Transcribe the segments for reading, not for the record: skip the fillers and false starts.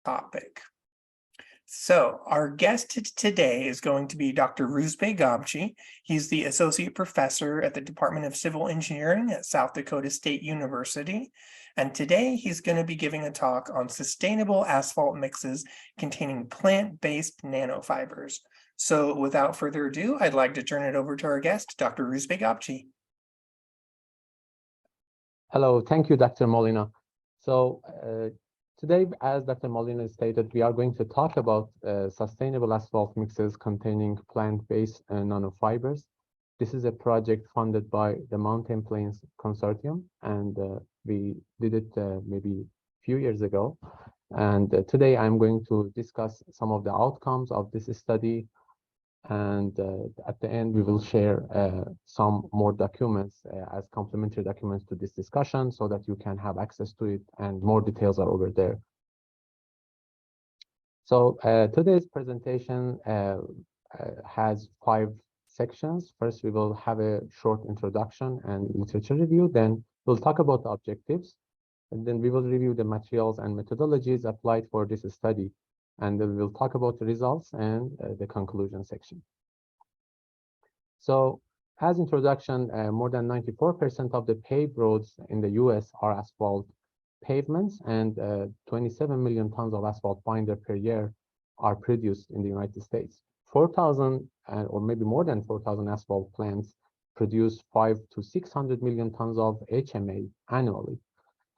topic. So our guest today is going to be Dr. Rouzbeh Ghabchi. He's the Associate Professor at the Department of Civil Engineering at South Dakota State University. And today he's going to be giving a talk on sustainable asphalt mixes containing plant-based nanofibers. So without further ado, I'd like to turn it over to our guest, Dr. Rouzbeh Ghabchi. Hello, thank you, Dr. Molina. So today, as Dr. Molina stated, we are going to talk about sustainable asphalt mixes containing plant-based nanofibers. This is a project funded by the Mountain Plains Consortium, and we did it maybe a few years ago. And today I'm going to discuss some of the outcomes of this study. And at the end, we will share some more documents as complementary documents to this discussion so that you can have access to it, and more details are over there. So today's presentation has 5 sections. First, we will have a short introduction and literature review. Then we'll talk about the objectives. And then we will review the materials and methodologies applied for this study. And then we'll talk about the results and the conclusion section. So as introduction, more than 94% of the paved roads in the US are asphalt pavements, and 27 million tons of asphalt binder per year are produced in the United States. 4,000 or maybe more than 4,000 asphalt plants produce 500 to 600 million tons of HMA annually.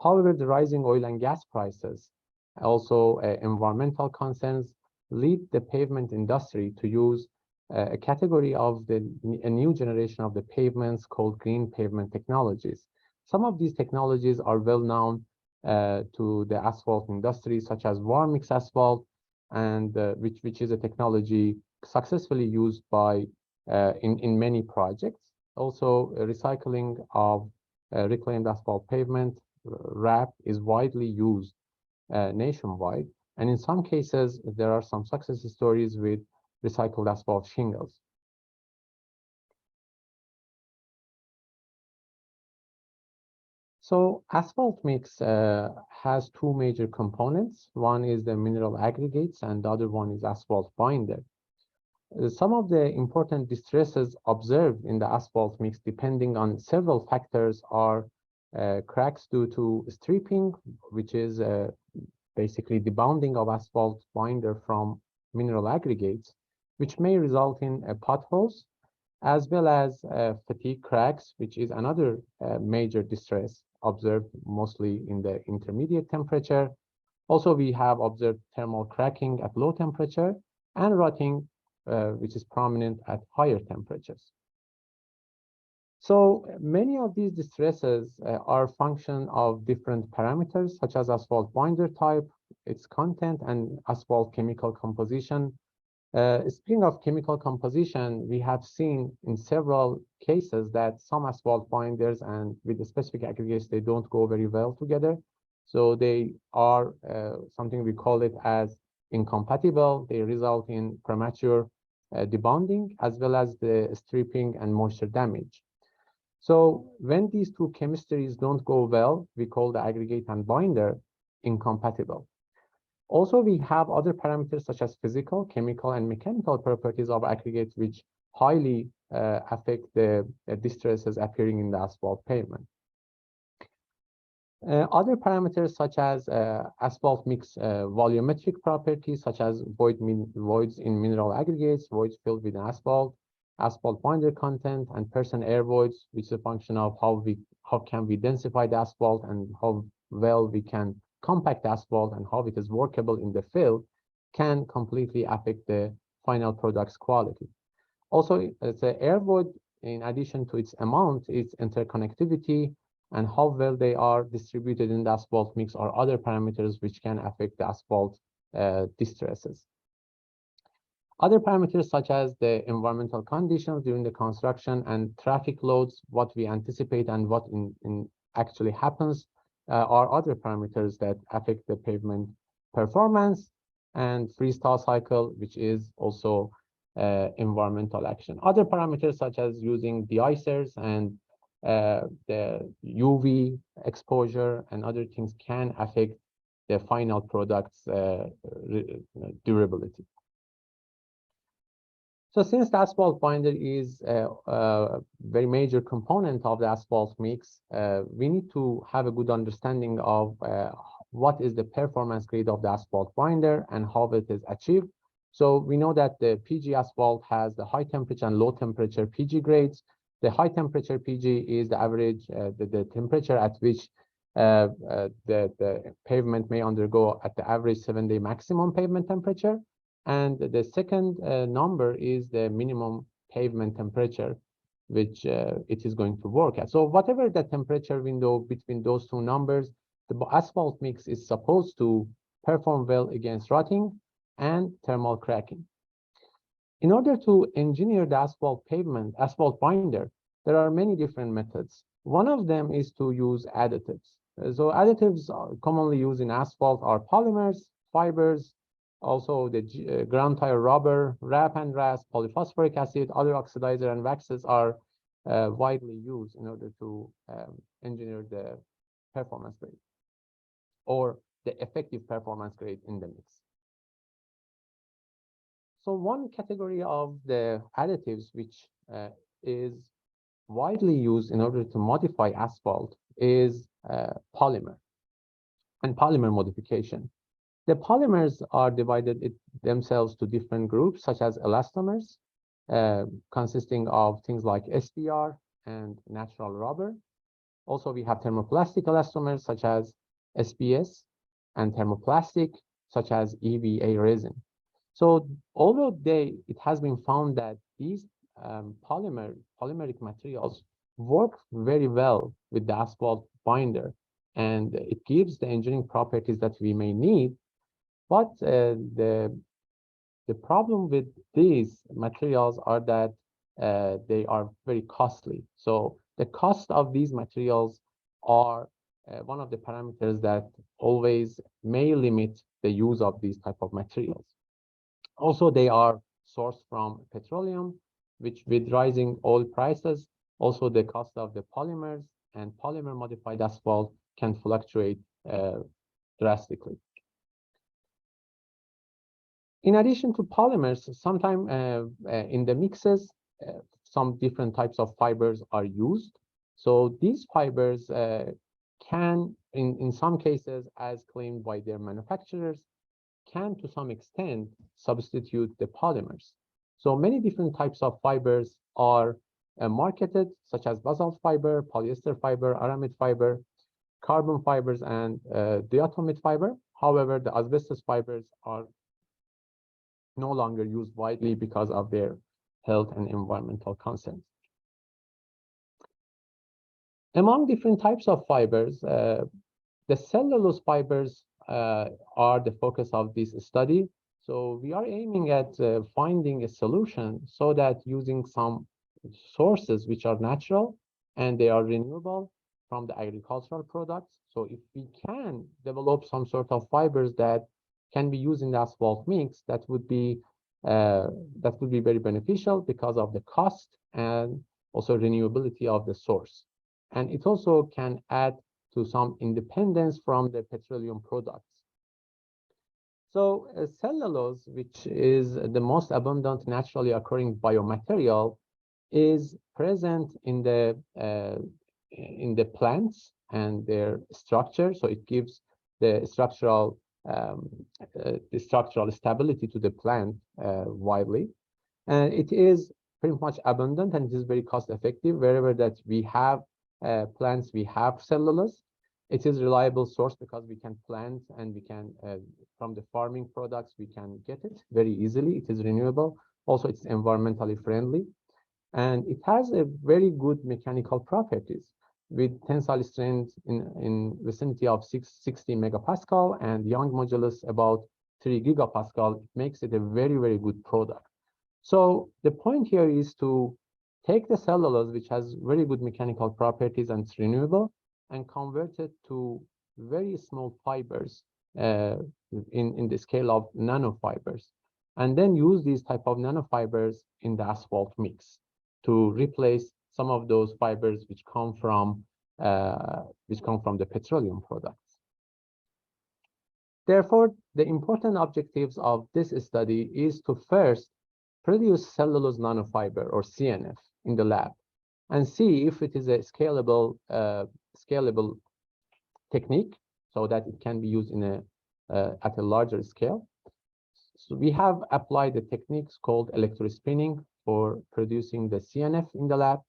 However, the rising oil and gas prices, also environmental concerns, lead the pavement industry to use a category of a new generation of the pavements called green pavement technologies. Some of these technologies are well known to the asphalt industry, such as warm mix asphalt, and which is a technology successfully used by in many projects. Also, recycling of reclaimed asphalt pavement, RAP, is widely used nationwide, and in some cases there are some success stories with recycled asphalt shingles. So asphalt mix has 2 major components. One is the mineral aggregates, and the other one is asphalt binder. Some of the important distresses observed in the asphalt mix, depending on several factors, are cracks due to stripping, which is basically the bonding of asphalt binder from mineral aggregates, which may result in potholes, as well as fatigue cracks, which is another major distress observed mostly in the intermediate temperature. Also, we have observed thermal cracking at low temperature, and rotting, which is prominent at higher temperatures. So many of these distresses are a function of different parameters, such as asphalt binder type, its content, and asphalt chemical composition. Speaking of chemical composition, we have seen in several cases that some asphalt binders and with the specific aggregates, they don't go very well together. So they are something we call it as incompatible. They result in premature debonding, as well as the stripping and moisture damage. So when these 2 chemistries don't go well, we call the aggregate and binder incompatible. Also, we have other parameters such as physical, chemical, and mechanical properties of aggregates, which highly affect the distresses appearing in the asphalt pavement. Other parameters such as asphalt mix volumetric properties, such as voids in mineral aggregates, voids filled with asphalt binder content, and percent air voids, which is a function of how can we densify the asphalt and how well we can compact asphalt and how it is workable in the field, can completely affect the final product's quality. Also, the air void, in addition to its amount, its interconnectivity, and how well they are distributed in the asphalt mix, are other parameters which can affect the asphalt distresses. Other parameters such as the environmental conditions during the construction and traffic loads, what we anticipate and what actually happens, are other parameters that affect the pavement performance, and freeze-thaw cycle, which is also environmental action. Other parameters such as using de-icers and the UV exposure and other things can affect the final product's durability. So since the asphalt binder is a very major component of the asphalt mix, we need to have a good understanding of what is the performance grade of the asphalt binder and how it is achieved. So we know that the PG asphalt has the high temperature and low temperature PG grades. The high temperature PG is the average, the temperature at which the pavement may undergo at the average 7-day maximum pavement temperature. And the second number is the minimum pavement temperature, which it is going to work at. So whatever the temperature window between those two numbers, the asphalt mix is supposed to perform well against rotting and thermal cracking. In order to engineer the asphalt binder, there are many different methods. One of them is to use additives. So additives commonly used in asphalt are polymers, fibers, also the ground tire rubber, RAP and RAS, polyphosphoric acid, other oxidizer and waxes are widely used in order to engineer the performance grade or the effective performance grade in the mix. So one category of the additives which is widely used in order to modify asphalt is polymer and polymer modification. The polymers are divided themselves to different groups, such as elastomers, consisting of things like SBR and natural rubber. Also, we have thermoplastic elastomers, such as SBS, and thermoplastic, such as EVA resin. So, although it has been found that these polymeric materials work very well with the asphalt binder, and it gives the engineering properties that we may need. But the problem with these materials are that they are very costly. So the cost of these materials are one of the parameters that always may limit the use of these type of materials. Also, they are sourced from petroleum, which with rising oil prices, also the cost of the polymers and polymer modified asphalt can fluctuate drastically. In addition to polymers, sometimes in the mixes, some different types of fibers are used. So these fibers can, in some cases, as claimed by their manufacturers, can to some extent substitute the polymers. So many different types of fibers are marketed, such as basalt fiber, polyester fiber, aramid fiber, carbon fibers, and diatomite fiber. However, the asbestos fibers are no longer used widely because of their health and environmental concerns. Among different types of fibers, the cellulose fibers are the focus of this study. So we are aiming at finding a solution so that using some sources which are natural and they are renewable from the agricultural products. So if we can develop some sort of fibers that can be used in the asphalt mix, that would be very beneficial because of the cost and also renewability of the source. And it also can add to some independence from the petroleum products. So cellulose, which is the most abundant naturally occurring biomaterial, is present in the plants and their structure. So it gives the structural stability to the plant widely, and it is pretty much abundant and it is very cost effective. Wherever that we have plants, we have cellulose. It is a reliable source because we can plant and we can from the farming products we can get it very easily. It is renewable. Also, it's environmentally friendly, and it has a very good mechanical properties with tensile strength in vicinity of 60 megapascal and Young modulus about 3 gigapascal. It makes it a very, very good product. So the point here is to take the cellulose, which has very good mechanical properties and it's renewable, and convert it to very small fibers in the scale of nanofibers, and then use these type of nanofibers in the asphalt mix to replace some of those fibers which come from the petroleum products. Therefore, the important objectives of this study is to first produce cellulose nanofiber or CNF in the lab and see if it is a scalable technique so that it can be used in at a larger scale. So we have applied the techniques called electrospinning for producing the CNF in the lab.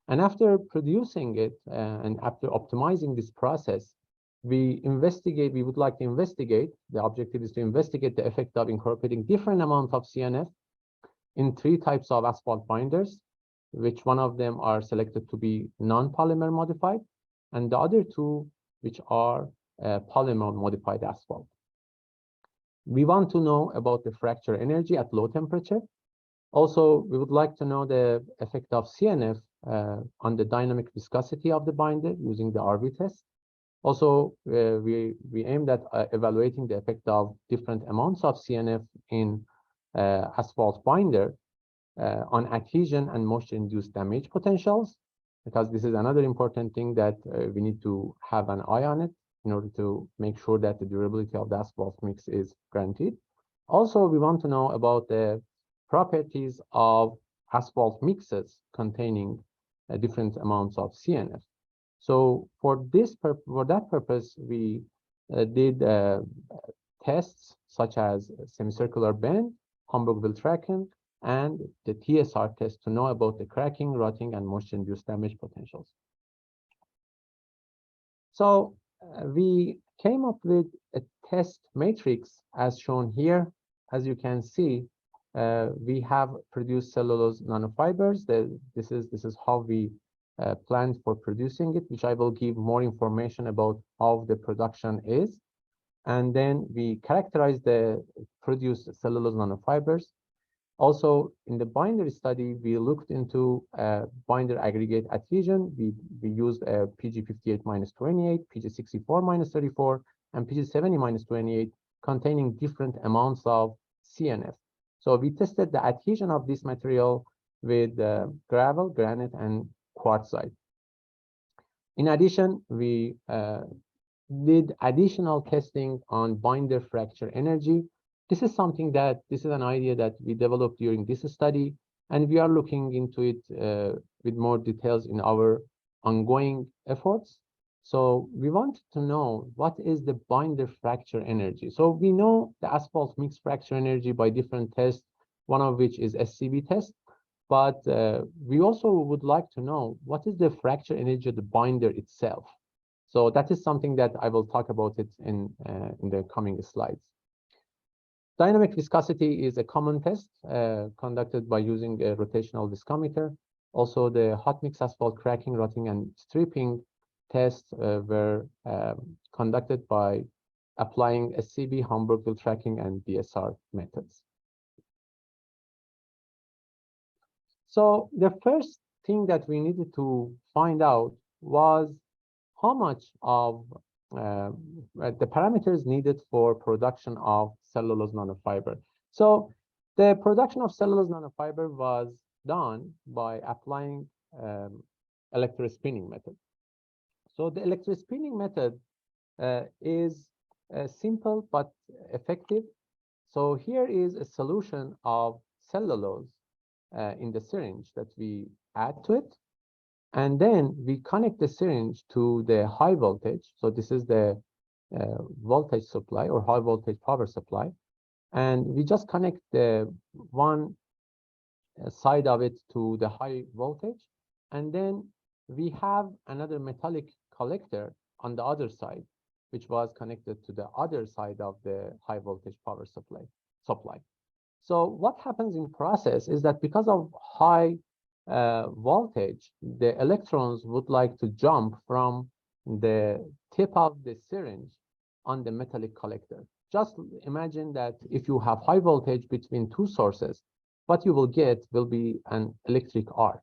And after producing it and after optimizing this process, we would like to investigate, the objective is to investigate the effect of incorporating different amounts of CNF in 3 types of asphalt binders, which one of them are selected to be non-polymer modified, and the other 2 which are polymer modified asphalt. We want to know about the fracture energy at low temperature. Also, we would like to know the effect of CNF on the dynamic viscosity of the binder using the RV test. Also, we aimed at evaluating the effect of different amounts of CNF in asphalt binder on adhesion and moisture-induced damage potentials, because this is another important thing that we need to have an eye on it in order to make sure that the durability of the asphalt mix is guaranteed. Also, we want to know about the properties of asphalt mixes containing different amounts of CNF. So for that purpose, we did tests such as semicircular bend, Hamburg-Will tracking, and the TSR test to know about the cracking, rotting, and moisture-induced damage potentials. So we came up with a test matrix as shown here. As you can see, we have produced cellulose nanofibers. This is how we planned for producing it, which I will give more information about how the production is. And then we characterize the produced cellulose nanofibers. Also, in the binder study, we looked into binder aggregate adhesion. We used a PG58-28, PG64-34, and PG70-28 containing different amounts of CNF. So we tested the adhesion of this material with gravel, granite, and quartzite. In addition, we did additional testing on binder fracture energy. This is an idea that we developed during this study, and we are looking into it with more details in our ongoing efforts. So we want to know what is the binder fracture energy. So we know the asphalt mix fracture energy by different tests, one of which is SCB test, but we also would like to know what is the fracture energy of the binder itself. So that is something that I will talk about it in the coming slides. Dynamic viscosity is a common test conducted by using a rotational viscometer. Also, the hot mix asphalt cracking, rotting, and stripping tests were conducted by applying SCB, Hamburg-Will tracking, and DSR methods. So the first thing that we needed to find out was how much of the parameters needed for production of cellulose nanofiber. So the production of cellulose nanofiber was done by applying electrospinning method. So the electrospinning method is simple but effective. So here is a solution of cellulose in the syringe that we add to it. And then we connect the syringe to the high voltage. So this is the voltage supply or high voltage power supply. And we just connect the one side of it to the high voltage. And then we have another metallic collector on the other side, which was connected to the other side of the high voltage power supply. So what happens in process is that because of high voltage, the electrons would like to jump from the tip of the syringe on the metallic collector. Just imagine that if you have high voltage between 2 sources, what you will get will be an electric arc,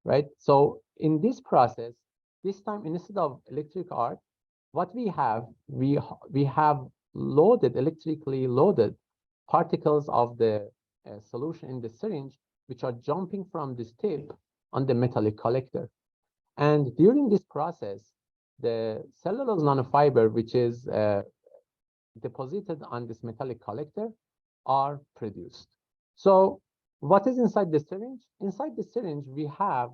right? So in this process, this time instead of electric arc, what we have electrically loaded particles of the solution in the syringe, which are jumping from this tip on the metallic collector. And during this process, the cellulose nanofiber, which is deposited on this metallic collector are produced. So what is inside the syringe? Inside the syringe, we have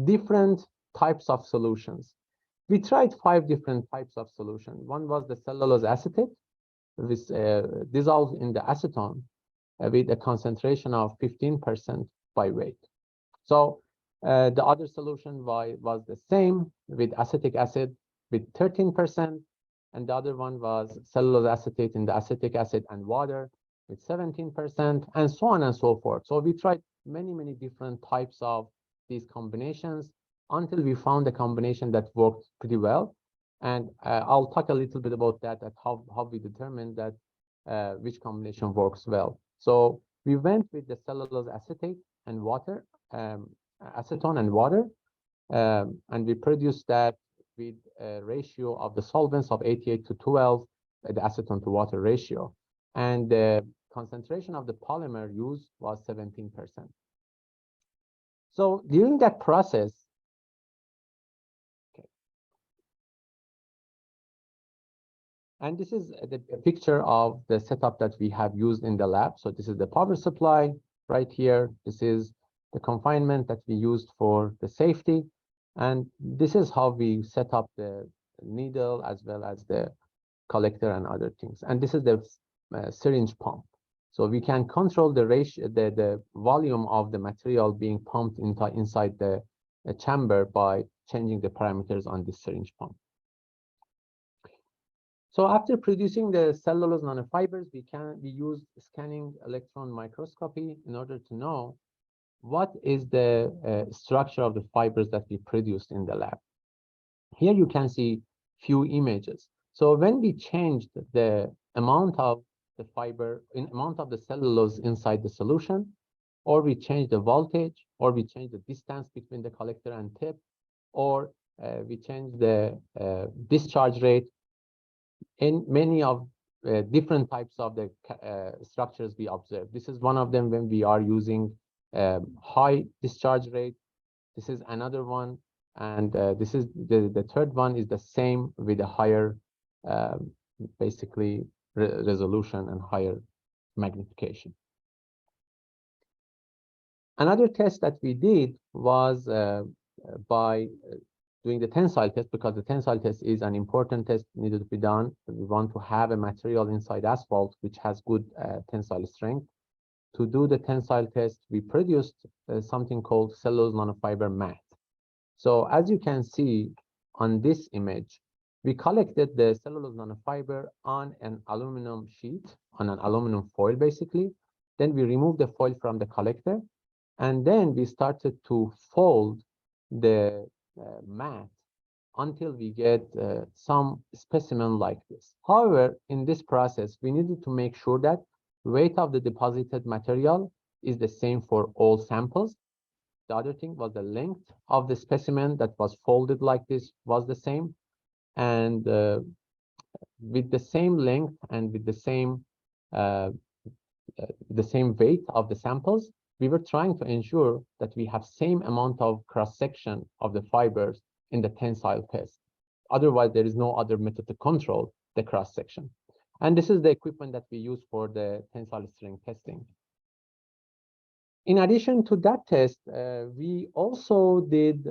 different types of solutions. We tried 5 different types of solution. One was the cellulose acetate, which dissolved in the acetone with a concentration of 15% by weight. So the other solution was the same with acetic acid with 13%, and the other one was cellulose acetate in the acetic acid and water with 17%, and so on and so forth. So we tried many different types of these combinations until we found a combination that worked pretty well. And I'll talk a little bit about that, how we determined that which combination works well. So we went with the cellulose acetate and water, acetone and water, and we produced that with a ratio of the solvents of 88 to 12, the acetone to water ratio. And the concentration of the polymer used was 17%. So during that process, and this is the picture of the setup that we have used in the lab. So this is the power supply right here. This is the confinement that we used for the safety. And this is how we set up the needle as well as the collector and other things. And this is the syringe pump. So we can control the ratio, the volume of the material being pumped inside the chamber by changing the parameters on this syringe pump. So after producing the cellulose nanofibers, we use scanning electron microscopy in order to know what is the structure of the fibers that we produced in the lab. Here you can see few images. So when we changed the amount of the fiber, amount of the cellulose inside the solution, or we change the voltage, or we change the distance between the collector and tip, or we change the discharge rate, in many of different types of the structures we observe. This is one of them when we are using high discharge rate. This is another one, and this is the third one is the same with a higher basically resolution and higher magnification. Another test that we did was by doing the tensile test, because the tensile test is an important test needed to be done. We want to have a material inside asphalt which has good tensile strength. To do the tensile test, we produced something called cellulose nanofiber mat. So as you can see on this image, we collected the cellulose nanofiber on an aluminum sheet, on an aluminum foil basically. Then we removed the foil from the collector, and then we started to fold the mat until we get some specimen like this. However, in this process, we needed to make sure that weight of the deposited material is the same for all samples. The other thing was the length of the specimen that was folded like this was the same. And with the same length and with the same weight of the samples, we were trying to ensure that we have same amount of cross-section of the fibers in the tensile test. Otherwise, there is no other method to control the cross-section. And this is the equipment that we use for the tensile strength testing. In addition to that test, we also did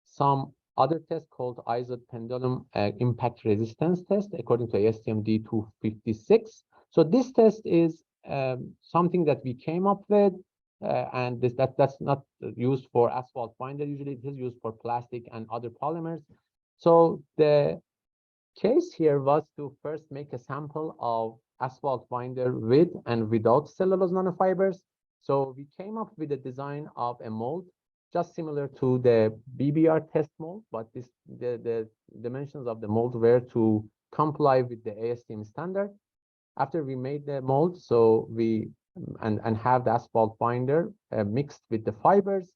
some other test called isod pendulum impact resistance test according to ASTM D256. So this test is something that we came up with, and that's not used for asphalt binder. Usually it is used for plastic and other polymers. So the case here was to first make a sample of asphalt binder with and without cellulose nanofibers. So we came up with a design of a mold just similar to the BBR test mold, but the dimensions of the mold were to comply with the ASTM standard. After we made the mold, so we and have the asphalt binder mixed with the fibers,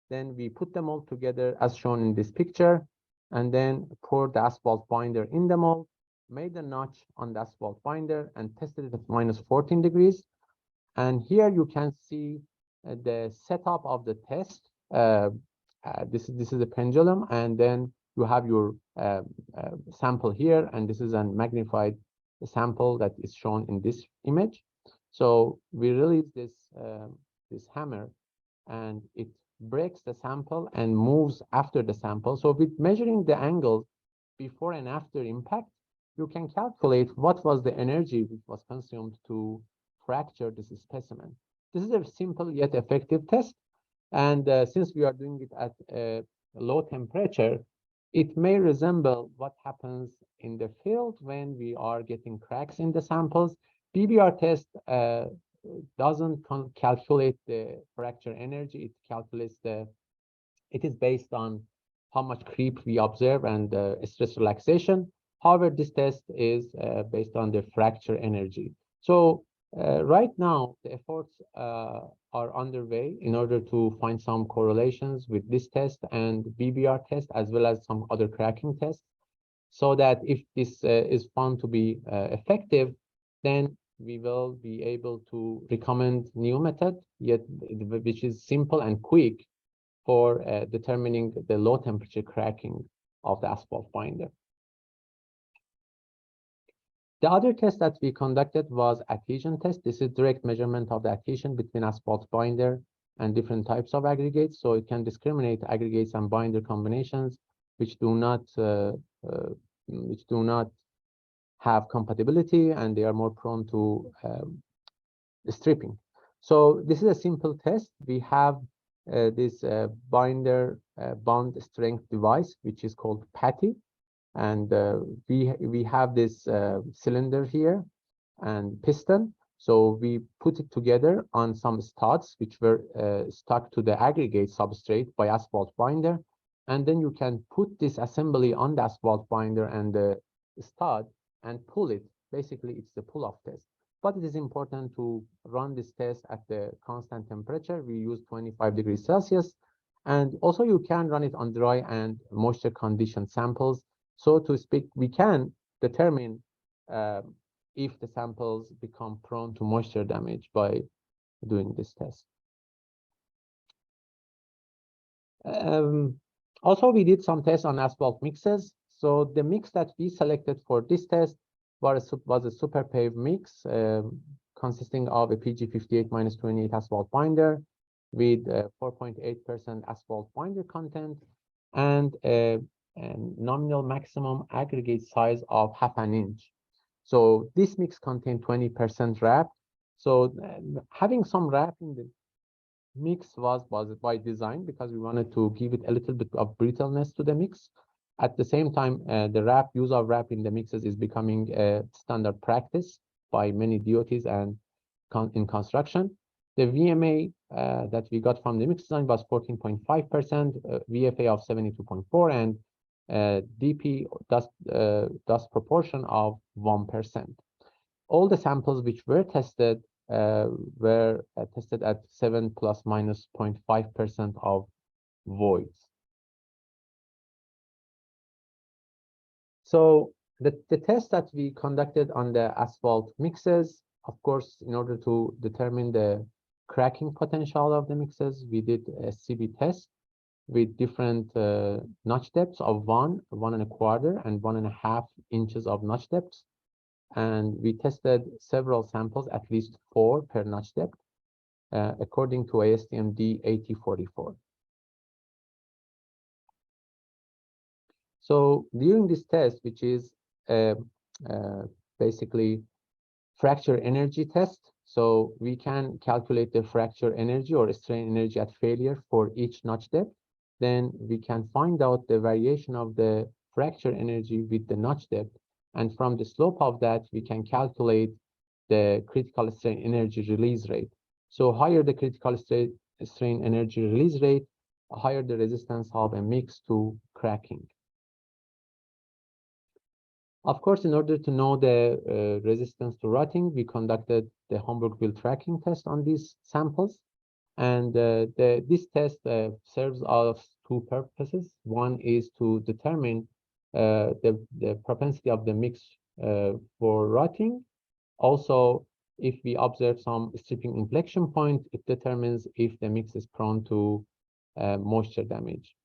then we put them all together as shown in this picture, and then poured the asphalt binder in the mold, made a notch on the asphalt binder, and tested it at -14 degrees. And here you can see the setup of the test. This is a pendulum, and then you have your sample here, and this is a magnified sample that is shown in this image. So we release this hammer, and it breaks the sample and moves after the sample. So with measuring the angle before and after impact, you can calculate what was the energy which was consumed to fracture this specimen. This is a simple yet effective test. And since we are doing it at a low temperature, it may resemble what happens in the field when we are getting cracks in the samples. PBR test doesn't calculate the fracture energy. It is based on how much creep we observe and stress relaxation. However, this test is based on the fracture energy. So right now, the efforts are underway in order to find some correlations with this test and BBR test, as well as some other cracking tests, so that if this is found to be effective, then we will be able to recommend new method, yet which is simple and quick for determining the low temperature cracking of the asphalt binder. The other test that we conducted was adhesion test. This is direct measurement of the adhesion between asphalt binder and different types of aggregates. So it can discriminate aggregates and binder combinations which do not have compatibility, and they are more prone to stripping. So this is a simple test. We have this binder bond strength device, which is called PATI. And we have this cylinder here and piston. So we put it together on some studs, which were stuck to the aggregate substrate by asphalt binder. And then you can put this assembly on the asphalt binder and the stud and pull it. Basically, it's the pull-off test. But it is important to run this test at the constant temperature. We use 25 degrees Celsius. And also you can run it on dry and moisture conditioned samples. So to speak, we can determine if the samples become prone to moisture damage by doing this test. Also, we did some tests on asphalt mixes. So the mix that we selected for this test was a super pave mix consisting of a PG58-28 asphalt binder with 4.8% asphalt binder content and a nominal maximum aggregate size of 1/2 inch. So this mix contained 20% wrap. So having some wrap in the mix was by design, because we wanted to give it a little bit of brittleness to the mix. At the same time, the use of wrap in the mixes is becoming a standard practice by many DOTs and in construction. The VMA that we got from the mix design was 14.5%, VFA of 72.4, and DP dust proportion of 1%. All the samples which were tested at 7 plus minus 0.5% of voids. So the test that we conducted on the asphalt mixes, of course, in order to determine the cracking potential of the mixes, we did a CB test with different notch depths of 1, 1.25, and 1.5 inches of notch depths. And we tested several samples, at least 4 per notch depth, according to ASTM D8044. So during this test, which is basically fracture energy test, so we can calculate the fracture energy or strain energy at failure for each notch depth. Then we can find out the variation of the fracture energy with the notch depth. And from the slope of that, we can calculate the critical strain energy release rate. So higher the critical strain energy release rate, higher the resistance of a mix to cracking. Of course, in order to know the resistance to rotting, we conducted the Hamburg wheel tracking test on these samples. And this test serves us 2 purposes. One is to determine the propensity of the mix for rotting. Also, if we observe some stripping inflection point, it determines if the mix is prone to moisture damage.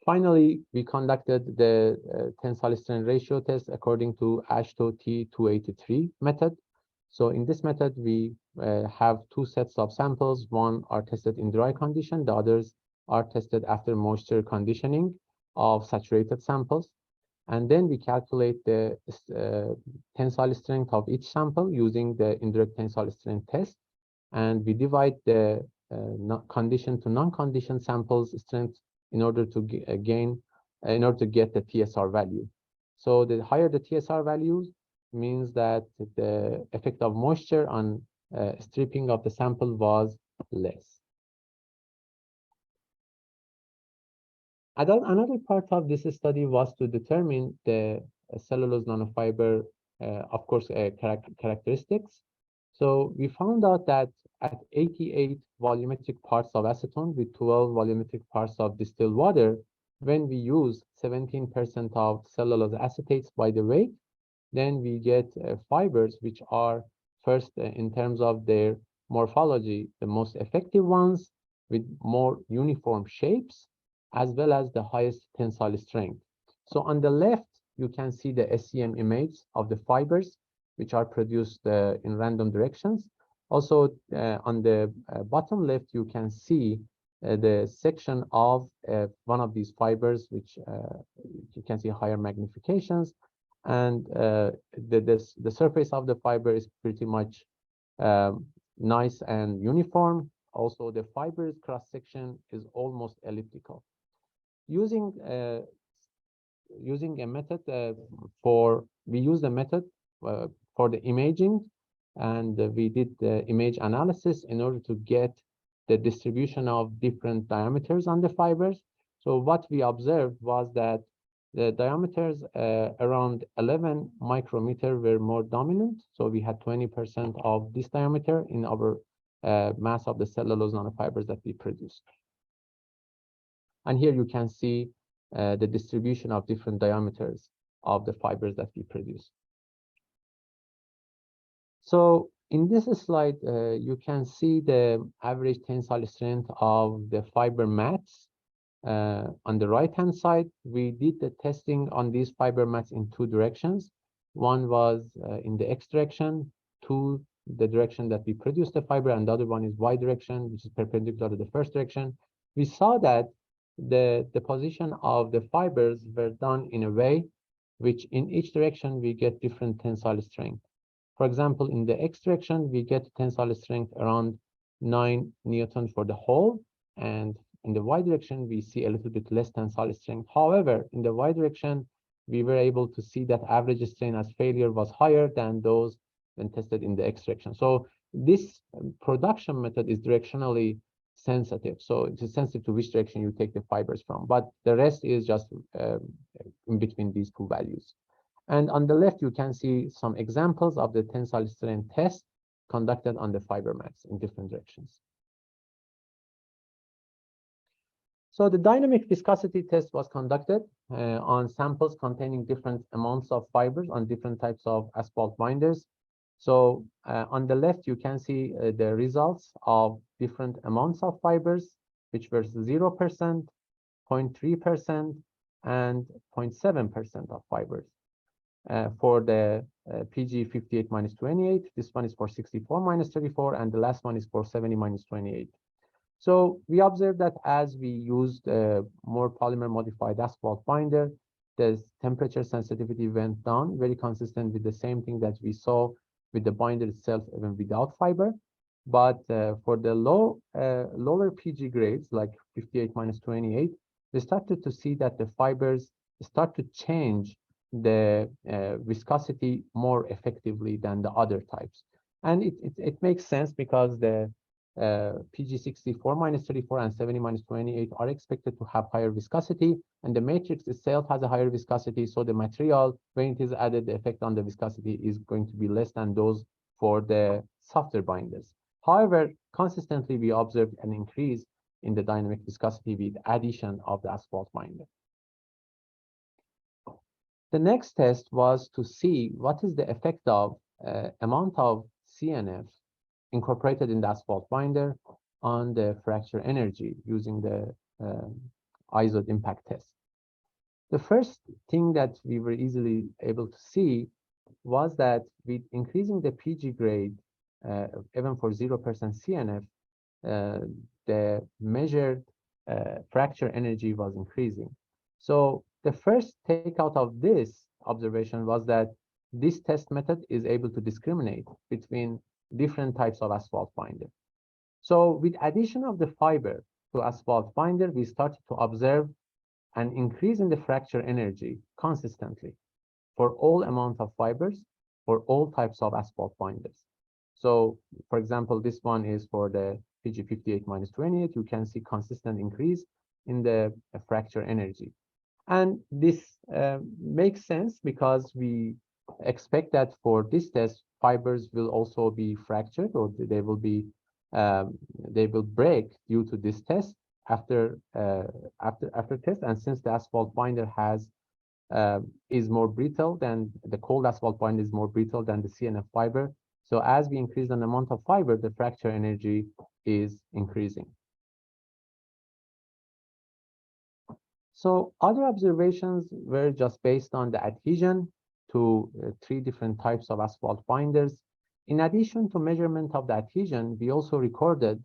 Finally, we conducted the tensile strength ratio test according to AASHTO T283 method. So in this method, we have two sets of samples. One are tested in dry condition, the others are tested after moisture conditioning of saturated samples. And then we calculate the tensile strength of each sample using the indirect tensile strength test. And we divide the condition to non-condition samples strength in order to in order to get the TSR value. So the higher the TSR values means that the effect of moisture on stripping of the sample was less. Another part of this study was to determine the cellulose nanofiber, of course, characteristics. So we found out that at 88 volumetric parts of acetone with 12 volumetric parts of distilled water, when we use 17% of cellulose acetates by the weight, then we get fibers which are first in terms of their morphology, the most effective ones with more uniform shapes, as well as the highest tensile strength. So on the left, you can see the SEM image of the fibers, which are produced in random directions. Also, on the bottom left, you can see the section of one of these fibers, which you can see higher magnifications. And the surface of the fiber is pretty much nice and uniform. Also, the fiber's cross-section is almost elliptical. Using a method we used a method for the imaging, and we did the image analysis in order to get the distribution of different diameters on the fibers. So what we observed was that the diameters around 11 micrometer were more dominant. So we had 20% of this diameter in our mass of the cellulose nanofibers that we produced. And here you can see the distribution of different diameters of the fibers that we produce. So in this slide, you can see the average tensile strength of the fiber mats. On the right-hand side, we did the testing on these fiber mats in two directions. One was in the X direction, to the direction that we produce the fiber, and the other one is Y direction, which is perpendicular to the first direction. We saw that the position of the fibers were done in a way which in each direction we get different tensile strength. For example, in the X direction, we get tensile strength around 9 Newton for the whole, and in the Y direction, we see a little bit less tensile strength. However, in the Y direction, we were able to see that average strain as failure was higher than those when tested in the X direction. So this production method is directionally sensitive. So it is sensitive to which direction you take the fibers from, but the rest is just in between these two values. And on the left, you can see some examples of the tensile strength test conducted on the fiber mats in different directions. So the dynamic viscosity test was conducted on samples containing different amounts of fibers on different types of asphalt binders. So on the left, you can see the results of different amounts of fibers, which were 0%, 0.3%, and 0.7% of fibers. For the PG 58-28, this one is for 64-34, and the last one is for 70-28. So we observed that as we used more polymer modified asphalt binder, the temperature sensitivity went down, very consistent with the same thing that we saw with the binder itself, even without fiber. But for the lower PG grades, like 58-28, we started to see that the fibers start to change the viscosity more effectively than the other types. And it makes sense because the PG 64-34 and 70-28 are expected to have higher viscosity, and the matrix itself has a higher viscosity. So the material, when it is added, the effect on the viscosity is going to be less than those for the softer binders. However, consistently, we observed an increase in the dynamic viscosity with addition of the asphalt binder. The next test was to see what is the effect of amount of CNF incorporated in the asphalt binder on the fracture energy using the ISO impact test. The first thing that we were easily able to see was that with increasing the PG grade, even for 0% CNF, the measured fracture energy was increasing. So the first takeout of this observation was that this test method is able to discriminate between different types of asphalt binder. So with addition of the fiber to asphalt binder, we started to observe an increase in the fracture energy consistently for all amount of fibers for all types of asphalt binders. So, for example, this one is for the PG58-28. You can see consistent increase in the fracture energy. And this makes sense because we expect that for this test, fibers will also be fractured, or they will break due to this test after test. And since the asphalt binder is more brittle than the cold asphalt binder is more brittle than the CNF fiber, so as we increase the amount of fiber, the fracture energy is increasing. So other observations were just based on the adhesion to 3 different types of asphalt binders. In addition to measurement of the adhesion, we also recorded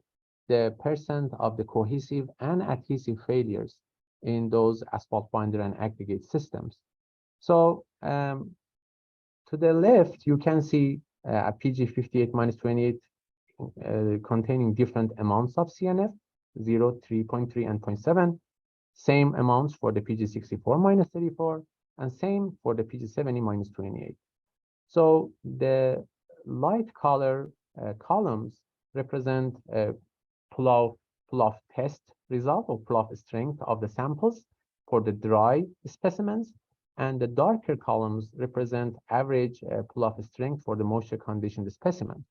the percent of the cohesive and adhesive failures in those asphalt binder and aggregate systems. So to the left, you can see a PG58-28 containing different amounts of CNF, 0, 3.3, and 0.7. Same amounts for the PG64-34, and same for the PG70-28. So the light color columns represent pull-off test result or pull-off strength of the samples for the dry specimens, and the darker columns represent average pull-off strength for the moisture conditioned specimen.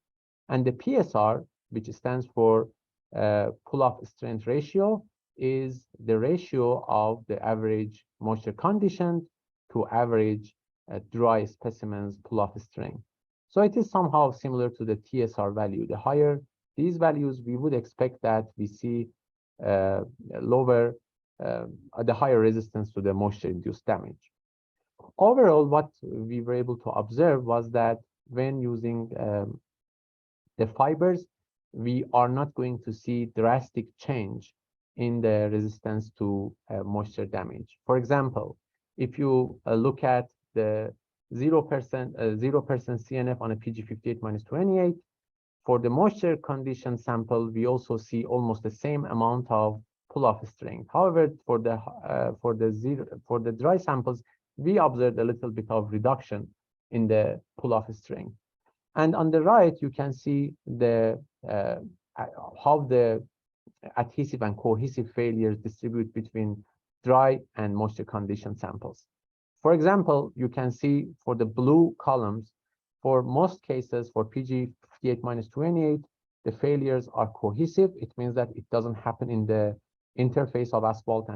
And the PSR, which stands for pull-off strength ratio, is the ratio of the average moisture conditioned to average dry specimens pull-off strength. So it is somehow similar to the TSR value. The higher these values, we would expect that we see the higher resistance to the moisture-induced damage. Overall, what we were able to observe was that when using the fibers, we are not going to see drastic change in the resistance to moisture damage. For example, if you look at the 0% CNF on a PG58-28, for the moisture condition sample, we also see almost the same amount of pull-off strength. However, for the dry samples, we observed a little bit of reduction in the pull-off strength. And on the right, you can see how the adhesive and cohesive failures distribute between dry and moisture condition samples. For example, you can see for the blue columns, for most cases for PG58-28, the failures are cohesive. It means that it doesn't happen in the interface of asphalt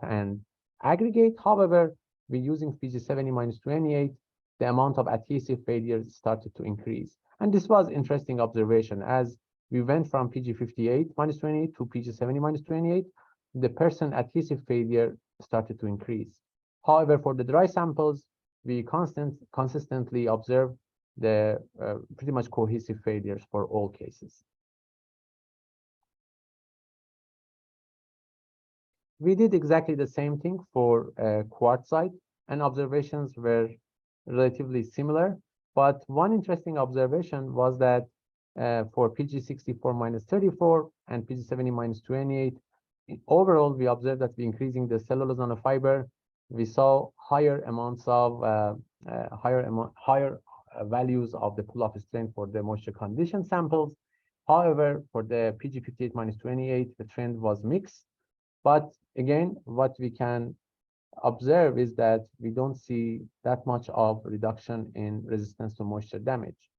and aggregate. However, we're using PG70-28, the amount of adhesive failures started to increase. And this was interesting observation. As we went from PG58-28 to PG70-28, the percent adhesive failure started to increase. However, for the dry samples, we consistently observe the pretty much cohesive failures for all cases. We did exactly the same thing for quartzite, and observations were relatively similar. But one interesting observation was that for PG64-34 and PG70-28, overall, we observed that we increasing the cellulose nanofiber. We saw higher amounts of higher values of the pull-off strength for the moisture condition samples. However, for the PG58-28, the trend was mixed. But again, what we can observe is that we don't see that much of reduction in resistance to moisture damage.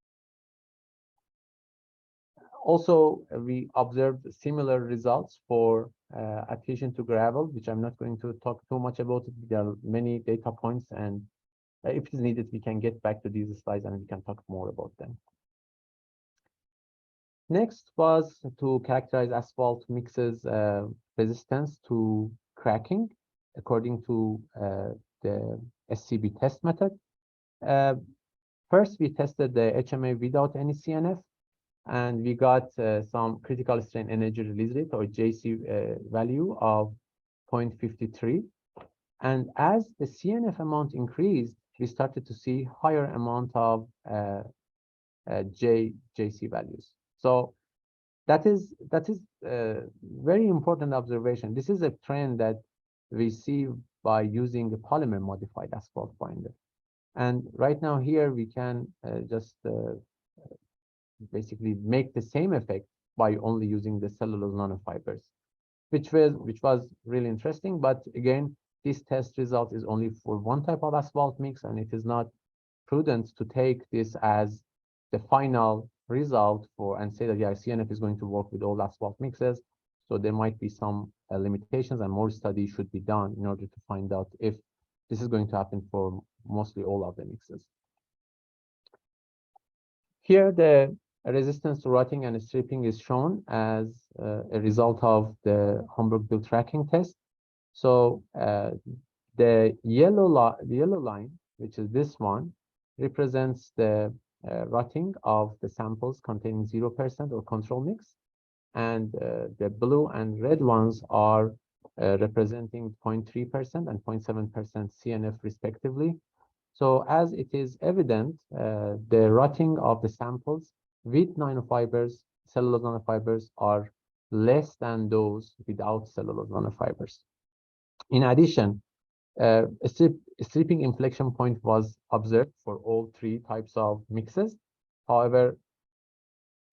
Also, we observed similar results for adhesion to gravel, which I'm not going to talk too much about. There are many data points, and if it is needed, we can get back to these slides and we can talk more about them. Next was to characterize asphalt mixes resistance to cracking. according to the SCB test method. First, we tested the HMA without any CNF, and we got some critical strain energy release rate, or JC value of 0.53. And as the CNF amount increased, we started to see higher amount of JC values. So that is very important observation. This is a trend that we see by using the polymer modified asphalt binder. And right now here we can just basically make the same effect by only using the cellulose nanofibers, which was really interesting. But again, this test result is only for one type of asphalt mix, and it is not prudent to take this as the final result for and say that yeah, CNF is going to work with all asphalt mixes. So there might be some limitations, and more studies should be done in order to find out if this is going to happen for mostly all of the mixes. Here, the resistance to rotting and stripping is shown as a result of the Homburg-Bill tracking test. So the yellow line, which is this one, represents the rotting of the samples containing 0% or control mix, and the blue and red ones are representing 0.3% and 0.7% CNF respectively. So as it is evident, the rotting of the samples with nanofibers, cellulose nanofibers, are less than those without cellulose nanofibers. In addition, a stripping inflection point was observed for all three types of mixes. However,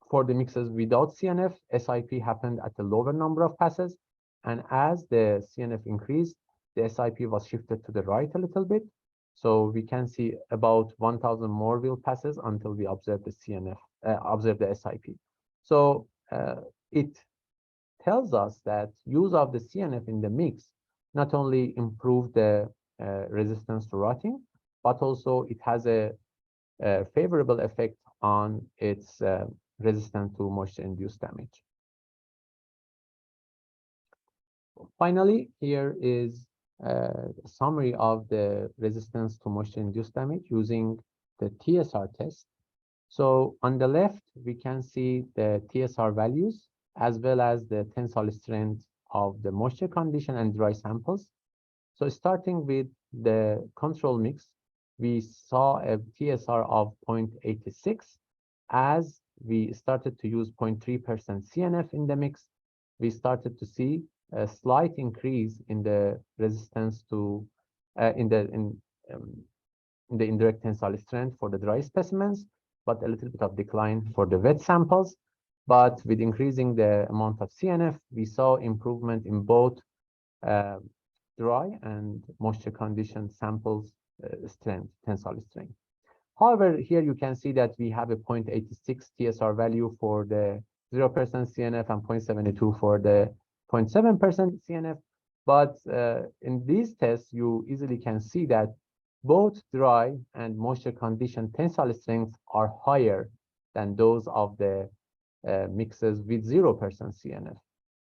for the mixes without CNF, SIP happened at a lower number of passes, and as the CNF increased, the SIP was shifted to the right a little bit. So we can see about 1,000 more wheel passes until we observe the CNF, observe the SIP. So it tells us that use of the CNF in the mix not only improve the resistance to rotting, but also it has a favorable effect on its resistance to moisture-induced damage. Finally, here is a summary of the resistance to moisture-induced damage using the TSR test. So on the left, we can see the TSR values as well as the tensile strength of the moisture condition and dry samples. So starting with the control mix, we saw a TSR of 0.86. As we started to use 0.3% CNF in the mix, we started to see a slight increase in the resistance to in the indirect tensile strength for the dry specimens, but a little bit of decline for the wet samples. But with increasing the amount of CNF, we saw improvement in both dry and moisture conditioned samples strength, tensile strength. However, here you can see that we have a 0.86 TSR value for the 0% CNF and 0.72 for the 0.7% CNF. But in these tests, you easily can see that both dry and moisture conditioned tensile strengths are higher than those of the mixes with 0% CNF.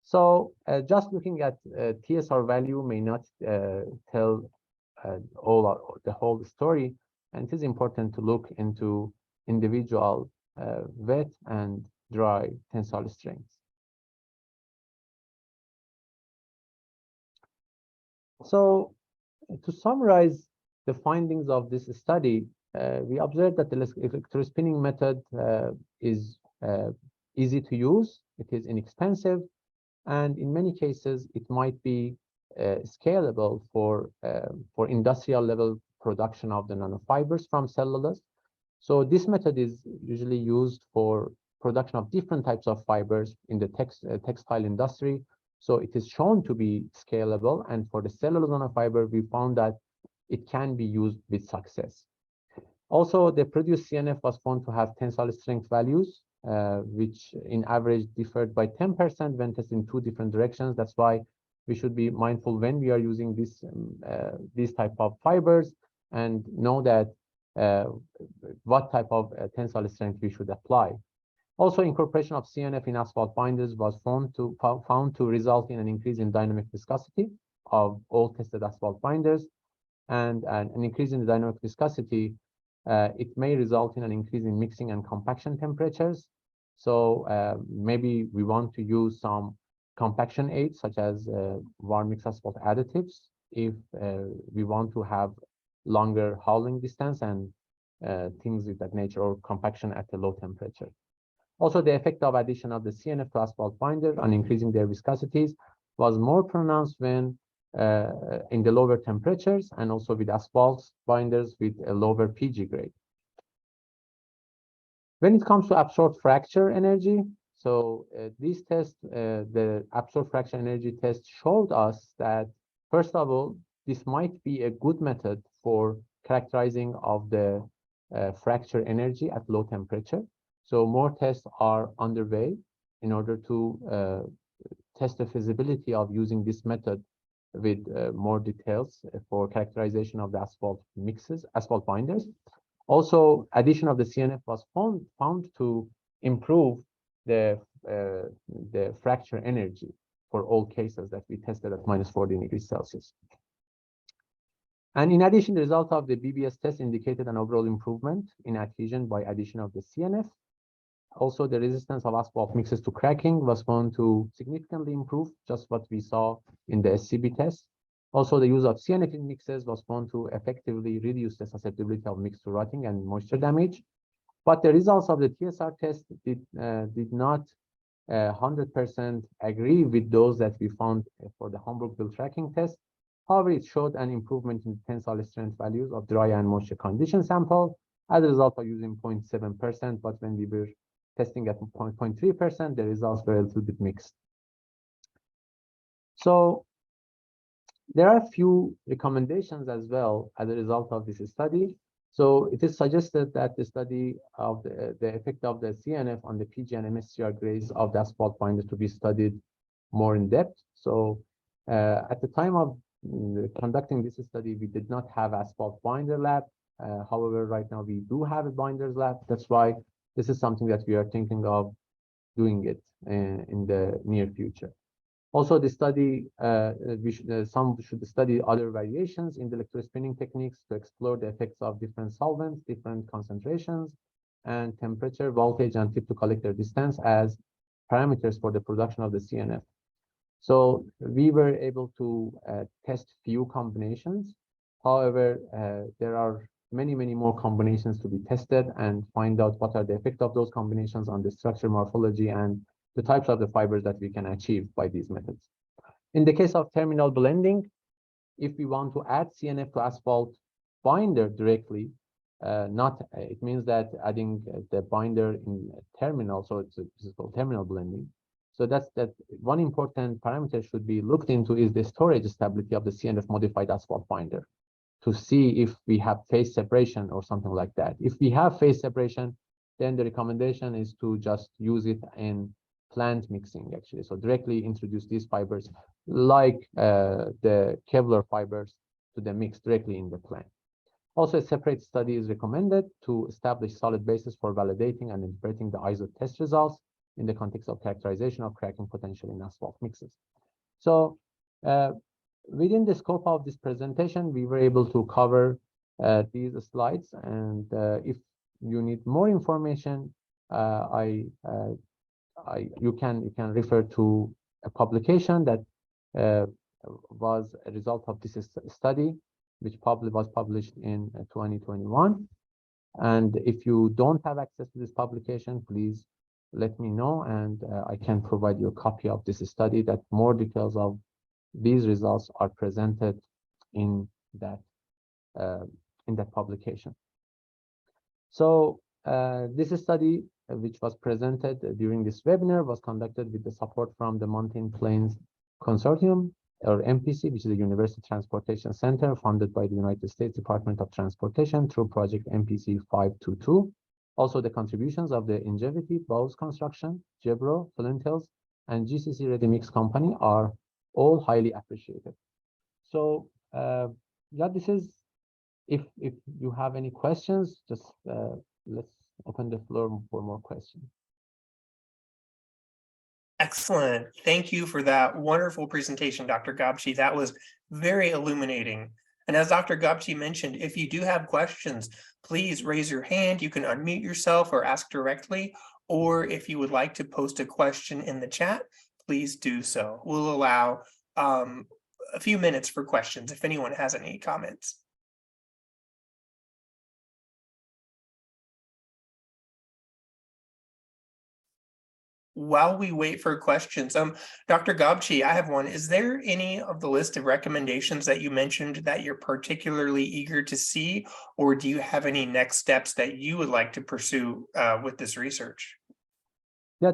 So just looking at TSR value may not tell the whole story, and it is important to look into individual wet and dry tensile strengths. So to summarize the findings of this study, we observed that the electrospinning method is easy to use, it is inexpensive, and in many cases it might be scalable for industrial level production of the nanofibers from cellulose. So this method is usually used for production of different types of fibers in the textile industry. So it is shown to be scalable, and for the cellulose nanofiber, we found that it can be used with success. Also, the produced CNF was found to have tensile strength values, which in average differed by 10% when tested in two different directions. That's why we should be mindful when we are using these type of fibers, and know that what type of tensile strength we should apply. Also, incorporation of CNF in asphalt binders was found to result in an increase in dynamic viscosity of all tested asphalt binders and an increase in the dynamic viscosity, it may result in an increase in mixing and compaction temperatures. So maybe we want to use some compaction aids such as warm mix asphalt additives if we want to have longer hauling distance and things of that nature, or compaction at a low temperature. Also, the effect of addition of the CNF to asphalt binder on increasing their viscosities was more pronounced when in the lower temperatures, and also with asphalt binders with a lower PG grade. When it comes to absorbed fracture energy, so these tests, the absorbed fracture energy test showed us that, first of all, this might be a good method for characterizing of the fracture energy at low temperature. So more tests are underway in order to test the feasibility of using this method with more details for characterization of the asphalt mixes, asphalt binders. Also, addition of the CNF was found to improve the fracture energy for all cases that we tested at -40 degrees Celsius. And in addition, the result of the BBS test indicated an overall improvement in adhesion by addition of the CNF. Also, the resistance of asphalt mixes to cracking was found to significantly improve, just what we saw in the SCB test. Also, the use of CNF in mixes was found to effectively reduce the susceptibility of mix to rotting and moisture damage. But the results of the TSR test did not 100% agree with those that we found for the Hamburg-Bill tracking test. However, it showed an improvement in tensile strength values of dry and moisture condition sample as a result of using 0.7%, but when we were testing at 0.3%, the results were a little bit mixed. So there are a few recommendations as well as a result of this study. So it is suggested that the study of the effect of the CNF on the PG and MSCR grades of the asphalt binder to be studied more in depth. So at the time of conducting this study, we did not have asphalt binder lab. However, right now we do have a binders lab. That's why this is something that we are thinking of doing it in the near future. Also, the study, some should study other variations in the electrospinning techniques to explore the effects of different solvents, different concentrations, and temperature, voltage, and tip to collector distance as parameters for the production of the CNF. So we were able to test few combinations. However, there are many more combinations to be tested and find out what are the effect of those combinations on the structure, morphology, and the types of the fibers that we can achieve by these methods. In the case of terminal blending, if we want to add CNF to asphalt binder directly, it means that adding the binder in terminal, so this is called terminal blending. So that one important parameter should be looked into is the storage stability of the CNF modified asphalt binder to see if we have phase separation or something like that. If we have phase separation, then the recommendation is to just use it in plant mixing, actually. So directly introduce these fibers like the Kevlar fibers to the mix directly in the plant. Also, a separate study is recommended to establish solid basis for validating and interpreting the ISO test results in the context of characterization of cracking potential in asphalt mixes. So within the scope of this presentation, we were able to cover these slides. And if you need more information, you can refer to a publication that was a result of this study, which was published in 2021. And if you don't have access to this publication, please let me know, and I can provide you a copy of this study that more details of these results are presented in that publication. So this study, which was presented during this webinar, was conducted with the support from the Mountain Plains Consortium, or MPC, which is a University Transportation Center funded by the United States Department of Transportation through Project MPC 522. Also, the contributions of the Ingevity, Bowes Construction, Jebro, Flint Hills, and GCC Ready Mix Company are all highly appreciated. So, yeah, this is, if you have any questions, just let's open the floor for more questions. Excellent. Thank you for that wonderful presentation, Dr. Ghabchi. That was very illuminating. And as Dr. Ghabchi mentioned, if you do have questions, please raise your hand. You can unmute yourself or ask directly, or if you would like to post a question in the chat, please do so. We'll allow a few minutes for questions if anyone has any comments. While we wait for questions, Dr. Ghabchi, I have one. Is there any of the list of recommendations that you mentioned that you're particularly eager to see, or do you have any next steps that you would like to pursue with this research? Yeah,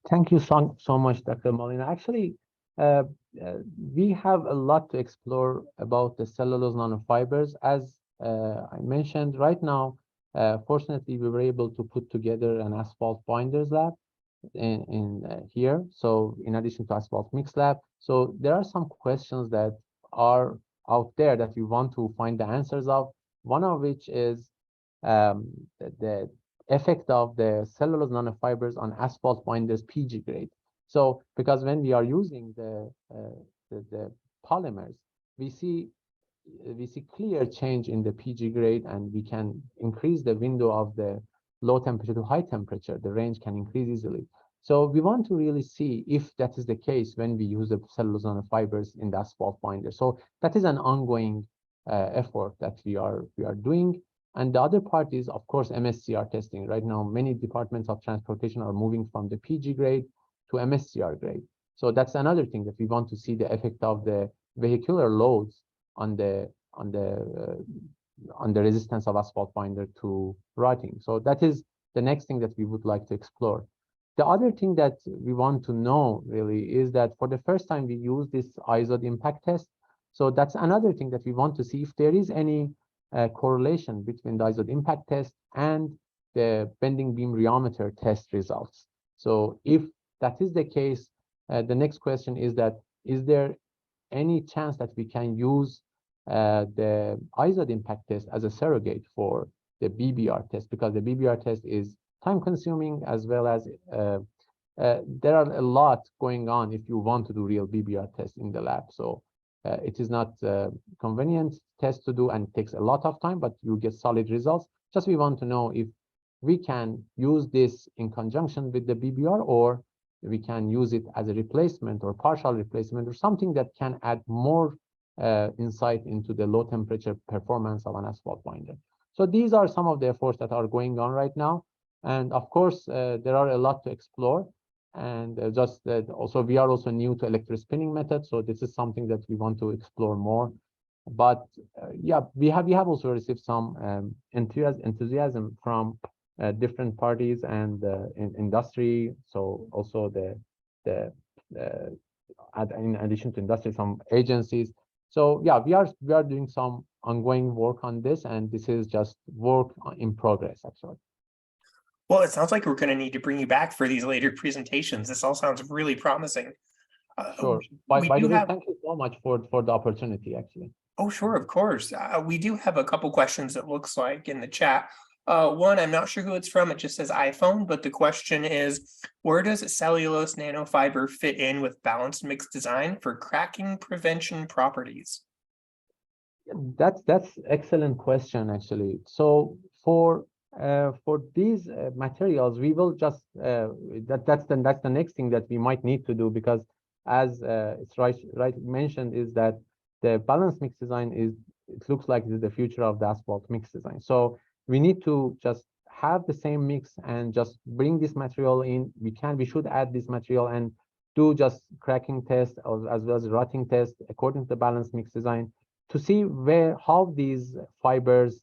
thank you so much, Dr. Molina. Actually, we have a lot to explore about the cellulose nanofibers. As I mentioned, right now, fortunately, we were able to put together an asphalt binders lab in here. So in addition to asphalt mix lab, so there are some questions that are out there that we want to find the answers of. One of which is the effect of the cellulose nanofibers on asphalt binders PG grade. So because when we are using the polymers, we see clear change in the PG grade, and we can increase the window of the low temperature to high temperature. The range can increase easily. So we want to really see if that is the case when we use the cellulose nanofibers in the asphalt binder. So that is an ongoing effort that we are doing. And the other part is, of course, MSCR testing. Right now, many departments of transportation are moving from the PG grade to MSCR grade. So that's another thing that we want to see, the effect of the vehicular loads on the resistance of asphalt binder to rotting. So that is the next thing that we would like to explore. The other thing that we want to know really is that for the first time we use this ISO impact test. So that's another thing that we want to see if there is any correlation between the ISO impact test and the bending beam rheometer test results. So if that is the case, the next question is that, is there any chance that we can use the ISO impact test as a surrogate for the BBR test? Because the BBR test is time consuming, as well as there are a lot going on if you want to do real BBR tests in the lab. So it is not a convenient test to do, and it takes a lot of time, but you get solid results. Just we want to know if we can use this in conjunction with the BBR, or we can use it as a replacement or partial replacement, or something that can add more insight into the low temperature performance of an asphalt binder. So these are some of the efforts that are going on right now. And of course, there are a lot to explore. And also, we are also new to electrospinning method. So this is something that we want to explore more. But yeah, we have also received some enthusiasm from different parties and in industry. So also in addition to industry, some agencies. So yeah, we are doing some ongoing work on this, and this is just work in progress, actually. Well, it sounds like we're going to need to bring you back for these later presentations. This all sounds really promising. Sure. By the way, thank you so much for the opportunity, actually. Oh, sure, of course. We do have a couple questions, it looks like, in the chat. One, I'm not sure who it's from. It just says iPhone, but the question is, where does cellulose nanofiber fit in with balanced mix design for cracking prevention properties? That's excellent question, actually. So for these materials, we will just that's the next thing that we might need to do, because as it's right mentioned, is that the balanced mix design it looks like it is the future of the asphalt mix design. So we need to just have the same mix and just bring this material in. We should add this material and do just cracking tests as well as rotting tests according to the balanced mix design, to see how these fibers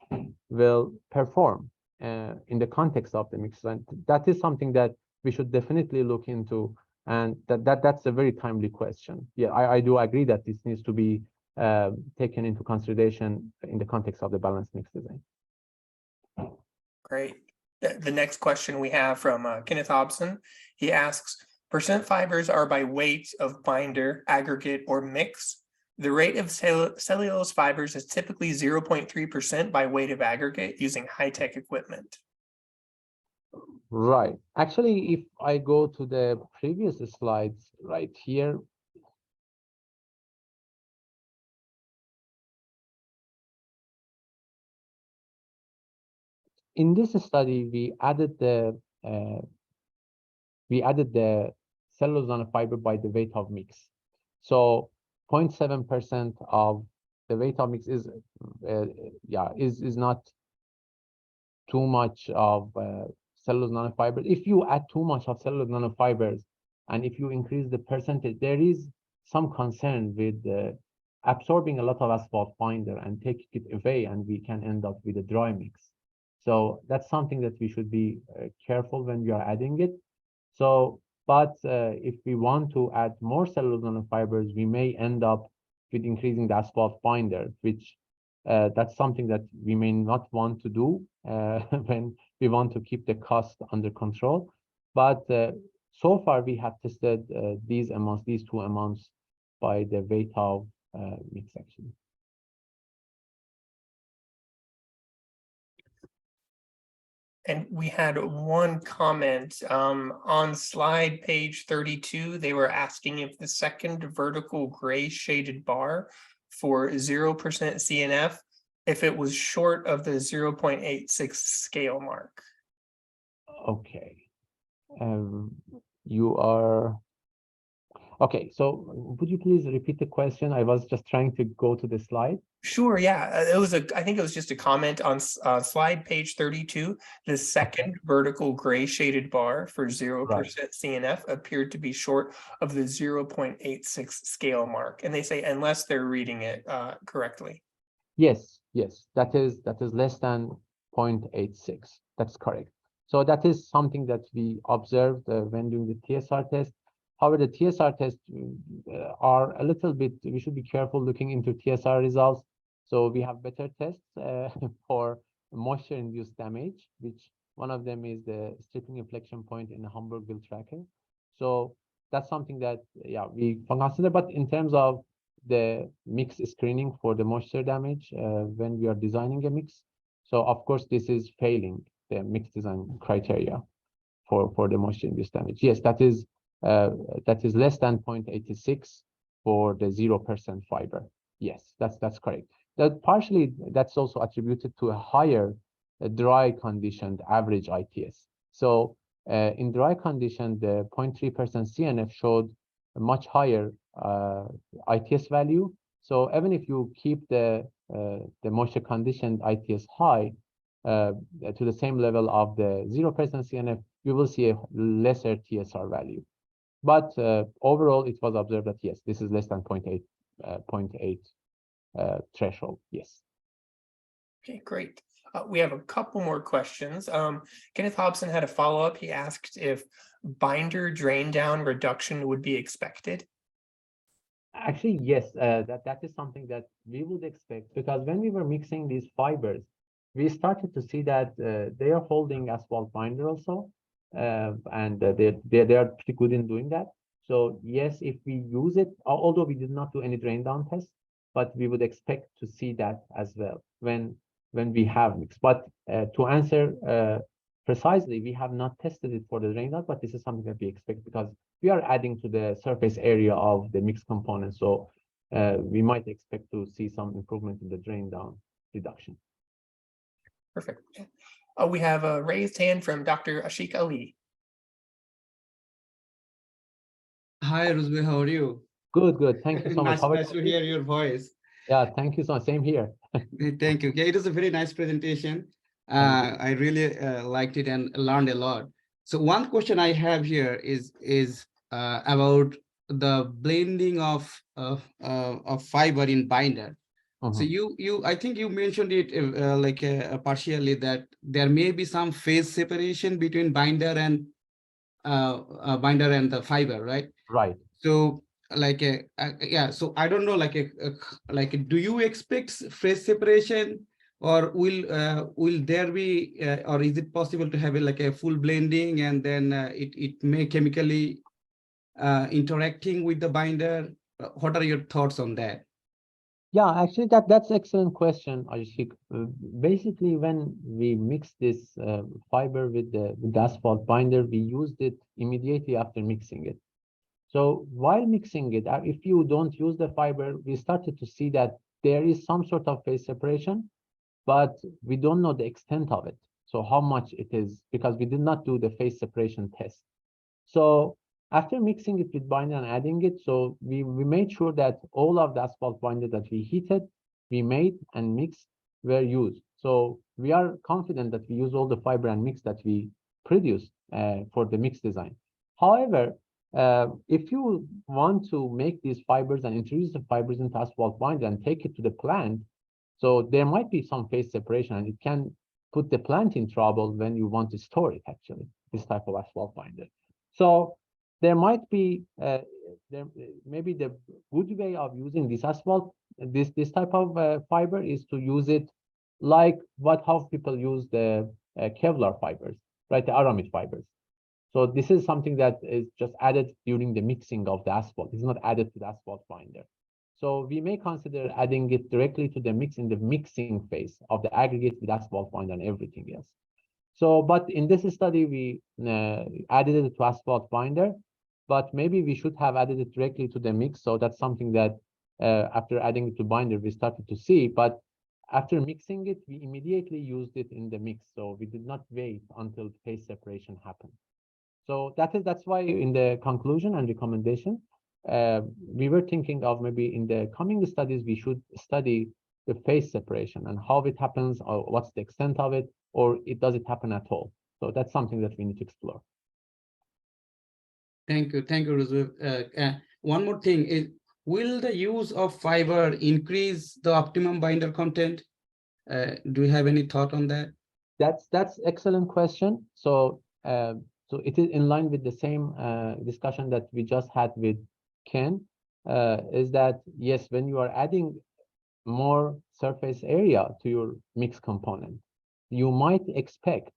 will perform in the context of the mix design. That is something that we should definitely look into, and that's a very timely question. Yeah, I do agree that this needs to be taken into consideration in the context of the balanced mix design. Great. The next question we have from Kenneth Hobson. He asks, percent fibers are by weight of binder, aggregate, or mix. The rate of cellulose fibers is typically 0.3% by weight of aggregate using high-tech equipment. Right. Actually, if I go to the previous slides right here, in this study, uh, we added the cellulose nanofiber by the weight of mix. So 0.7% of the weight of mix is not too much of cellulose nanofibers. If you add too much of cellulose nanofibers, and if you increase the percentage, there is some concern with absorbing a lot of asphalt binder and taking it away, and we can end up with a dry mix. So that's something that we should be careful when we are adding it. So, but if we want to add more cellulose nanofibers, we may end up with increasing the asphalt binder, which that's something that we may not want to do when we want to keep the cost under control. But so far, we have tested these two amounts by the weight of mix actually. And we had one comment on slide page 32. They were asking if the second vertical gray shaded bar for 0% CNF, if it was short of the 0.86 scale mark. Okay. You are okay. So would you please repeat the question? I was just trying to go to the slide. Sure, yeah, I think it was just a comment on slide page 32. The second vertical gray shaded bar for 0% CNF appeared to be short of the 0.86 scale mark. And they say unless they're reading it correctly. Yes, that is less than 0.86. That's correct. So that is something that we observed when doing the TSR test. However, the TSR tests are a little bit, we should be careful looking into TSR results. So we have better tests for moisture-induced damage, which one of them is the stripping inflection point in the Hamburg-Will tracker. So that's something that, yeah, we can consider. But in terms of the mix screening for the moisture damage when we are designing a mix, so of course this is failing the mix design criteria for the moisture-induced damage. Yes, that is less than 0.86 for the 0% fiber. Yes, that's correct. That partially that's also attributed to a higher dry conditioned average ITS. So in dry condition, the 0.3% CNF showed a much higher ITS value. So even if you keep the moisture conditioned ITS high to the same level of the 0% CNF, you will see a lesser TSR value. But overall, it was observed that yes, this is less than 0.8 threshold. Yes. Okay, great. We have a couple more questions. Kenneth Hobson had a follow-up. He asked if binder drain down reduction would be expected. Actually, yes, that is something that we would expect, because when we were mixing these fibers, we started to see that they are holding asphalt binder also, and they are pretty good in doing that. So yes, if we use it, although we did not do any drain down test, but we would expect to see that as well when we have mix. But to answer precisely, we have not tested it for the drain down, but this is something that we expect because we are adding to the surface area of the mixed component. So we might expect to see some improvement in the drain down reduction. Perfect. We have a raised hand from Dr. Ashik Ali. Hi, Rouzbeh, how are you? Good. Thank you so much. Nice to hear your voice. Yeah, thank you so much. Same here. Thank you. Yeah, it was a very nice presentation. I really liked it and learned a lot. So one question I have here is about the blending of fiber in binder. So I think you mentioned it partially that there may be some phase separation between binder and the fiber, right? Right. So yeah, so I don't know, do you expect phase separation, or will there be or is it possible to have a full blending and then it may chemically interacting with the binder? What are your thoughts on that? Yeah, actually, that's excellent question, Ashik. Basically, when we mix this fiber with the asphalt binder, we used it immediately after mixing it. So while mixing it, if you don't use the fiber, we started to see that there is some sort of phase separation, but we don't know the extent of it. So how much it is, because we did not do the phase separation test. So after mixing it with binder and adding it, so we made sure that all of the asphalt binder that we heated, we made and mixed were used. So we are confident that we use all the fiber and mix that we produced for the mix design. However, if you want to make these fibers and introduce the fibers into asphalt binder and take it to the plant, so there might be some phase separation and it can put the plant in trouble when you want to store it, actually, this type of asphalt binder. So there might be maybe the good way of using this asphalt, this type of fiber is to use it like how people use the Kevlar fibers, right? The aramid fibers. So this is something that is just added during the mixing of the asphalt. It's not added to the asphalt binder. So we may consider adding it directly to the mix in the mixing phase of the aggregate with asphalt binder and everything else. So, but in this study, we added it to asphalt binder, but maybe we should have added it directly to the mix. So that's something that after adding it to binder, we started to see. But after mixing it, we immediately used it in the mix. So we did not wait until phase separation happened. So that's why in the conclusion and recommendation, we were thinking of maybe in the coming studies, we should study the phase separation and how it happens, or what's the extent of it, or does it happen at all? So that's something that we need to explore. Thank you, Rouzbeh. One more thing is, will the use of fiber increase the optimum binder content? Do you have any thought on that? That's excellent question. So so it is in line with the same discussion that we just had with Ken. Is that yes, when you are adding more surface area to your mix component, you might expect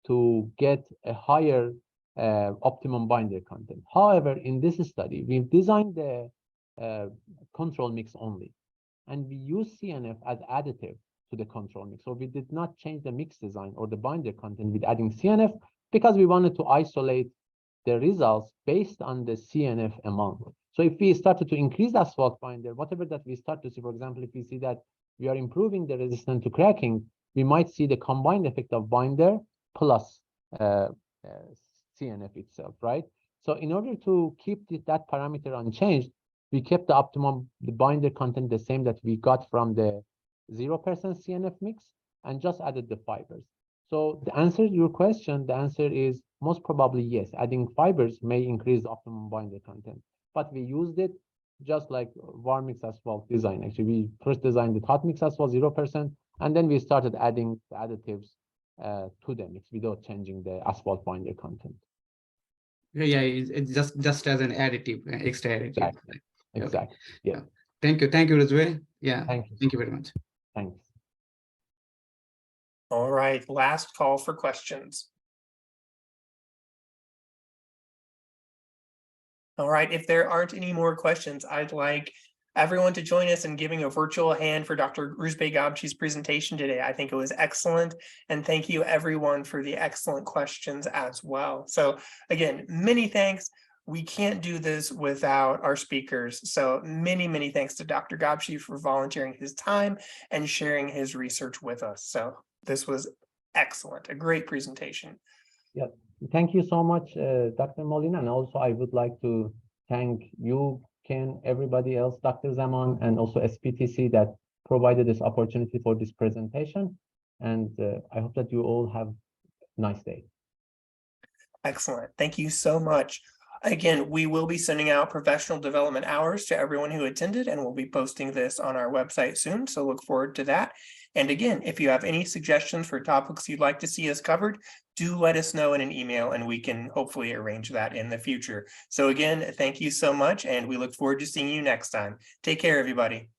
to get a higher optimum binder content. However, in this study, we've designed the control mix only, and we use CNF as additive to the control mix. So we did not change the mix design or the binder content with adding CNF because we wanted to isolate the results based on the CNF amount. So if we started to increase asphalt binder, whatever that we start to see, for example, if we see that we are improving the resistance to cracking, we might see the combined effect of binder plus CNF itself, right? So in order to keep that parameter unchanged, we kept the binder content the same that we got from the 0% CNF mix and just added the fibers. So the answer to your question, the answer is most probably yes. Adding fibers may increase the optimum binder content, but we used it just like warm mix asphalt design. Actually, we first designed the hot mix asphalt 0%, and then we started adding the additives to the mix without changing the asphalt binder content. Yeah, it's just as an additive, extra additive. Exactly. Yeah. Thank you, Rouzbeh. Yeah. Thank you very much. Thanks. All right, last call for questions. All right, if there aren't any more questions, I'd like everyone to join us in giving a virtual hand for Dr. Rouzbeh Ghabchi's presentation today. I think it was excellent, and thank you everyone for the excellent questions as well. So again, many thanks. We can't do this without our speakers. So many thanks to Dr. Ghabchi for volunteering his time and sharing his research with us. So this was excellent, a great presentation. Yeah, thank you so much, Dr. Molina. And also I would like to thank you, Ken, everybody else, Dr. Zaman, and also SPTC that provided this opportunity for this presentation. And I hope that you all have a nice day. Excellent. Thank you so much. Again, we will be sending out professional development hours to everyone who attended, and we'll be posting this on our website soon. So look forward to that. And again, if you have any suggestions for topics you'd like to see us covered, do let us know in an email and we can hopefully arrange that in the future. So again, thank you so much, and we look forward to seeing you next time. Take care, everybody.